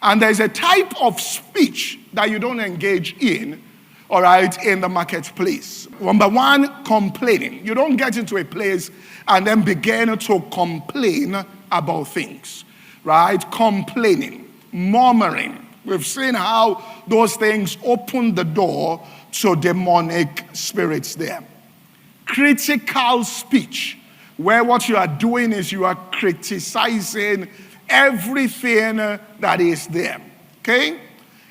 And there's a type of speech that you don't engage in, all right, in the marketplace. Number one, complaining. You don't get into a place and then begin to complain about things, right? Complaining, murmuring. We've seen how those things open the door to demonic spirits there. Critical speech, where what you are doing is you are criticizing everything that is there, okay?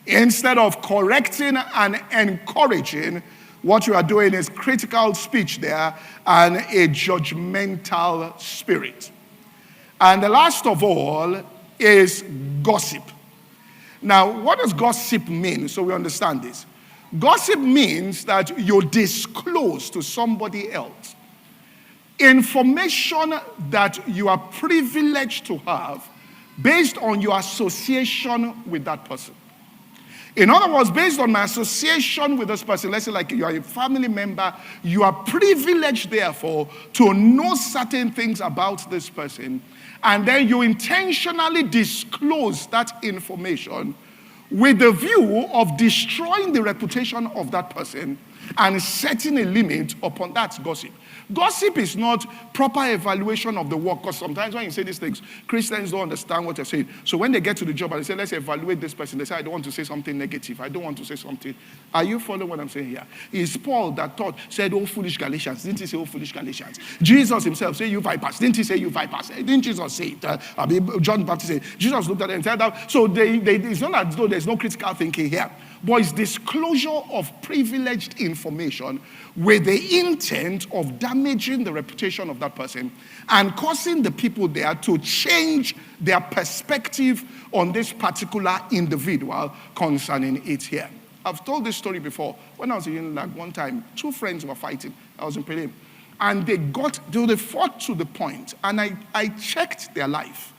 Instead of correcting and encouraging, what you are doing is critical speech there and a judgmental spirit. And the last of all is gossip. Now, what does gossip mean? So we understand this. Gossip means that you disclose to somebody else information that you are privileged to have based on your association with that person. In other words, based on my association with this person, let's say like you are a family member, you are privileged, therefore, to know certain things about this person, and then you intentionally disclose that information with the view of destroying the reputation of that person and setting a limit upon that gossip. Gossip is not proper evaluation of the work, because sometimes when you say these things, Christians don't understand what you're saying. So when they get to the job and they say, let's evaluate this person, they say, I don't want to say something negative. I don't want to say something. Are you following what I'm saying here? It's Paul that said, oh, foolish Galatians. Didn't he say, oh, foolish Galatians? Jesus himself said, you vipers. Didn't he say, you vipers? Didn't Jesus say it? John Baptist said, Jesus looked at them and said that. So it's not as though there's no critical thinking here. But it's disclosure of privileged information with the intent of damaging the reputation of that person and causing the people there to change their perspective on this particular individual concerning it here. I've told this story before. When I was in like one time, two friends were fighting. I was in Prelim. And they fought to the point, and I checked their life.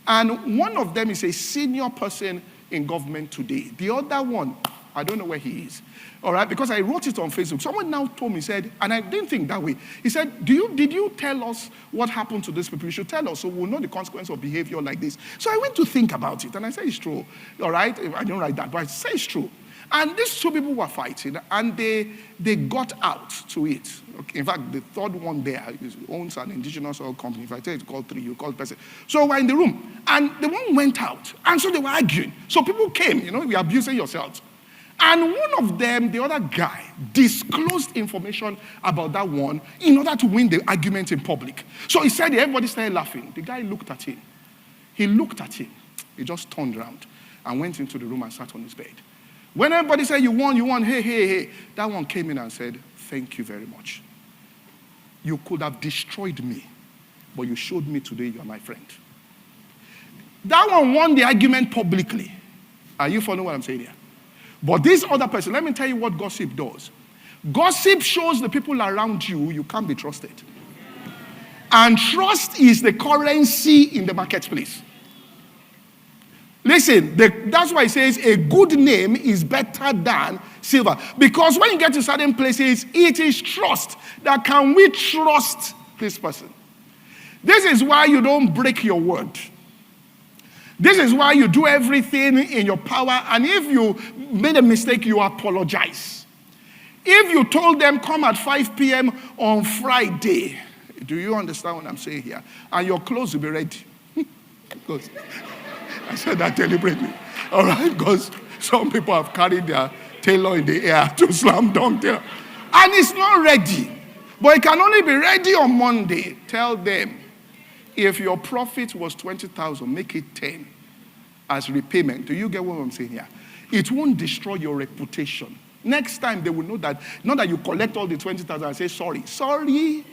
And one of them is a senior person in government today. The other one, I don't know where he is. All right, because I wrote it on Facebook. Someone now told me, said, and I didn't think that way. He said, did you tell us what happened to this people? You should tell us so we'll know the consequence of behavior like this. So I went to think about it, and I said, it's true. All right, I don't write that, but I say it's true. And these two people were fighting, and they got out to it. Okay, in fact, the third one there owns an indigenous oil company. If I tell you to call three, you call person. So we're in the room, and the one went out, and so they were arguing. So people came, you're abusing yourselves. And one of them, the other guy, disclosed information about that one in order to win the argument in public. So he said, everybody started laughing. The guy looked at him. He looked at him. He just turned around and went into the room and sat on his bed. When everybody said, you won, hey, that one came in and said, thank you very much. You could have destroyed me, but you showed me today you are my friend. That one won the argument publicly. Are you following what I'm saying here? But this other person, let me tell you what gossip does. Gossip shows the people around you can't be trusted. And trust is the currency in the marketplace. Listen, that's why it says a good name is better than silver. Because when you get to certain places, it is trust. That can we trust this person? This is why you don't break your word. This is why you do everything in your power. And if you made a mistake, you apologize. If you told them, come at 5 p.m. on Friday, do you understand what I'm saying here? And your clothes will be ready. Because I said that deliberately. All right? Because some people have carried their tailor in the air to slam dunk there. And it's not ready. But it can only be ready on Monday. Tell them, if your profit was 20,000, make it 10 as repayment. Do you get what I'm saying here? It won't destroy your reputation. Next time they will know that, not that you collect all the 20,000 and say, sorry.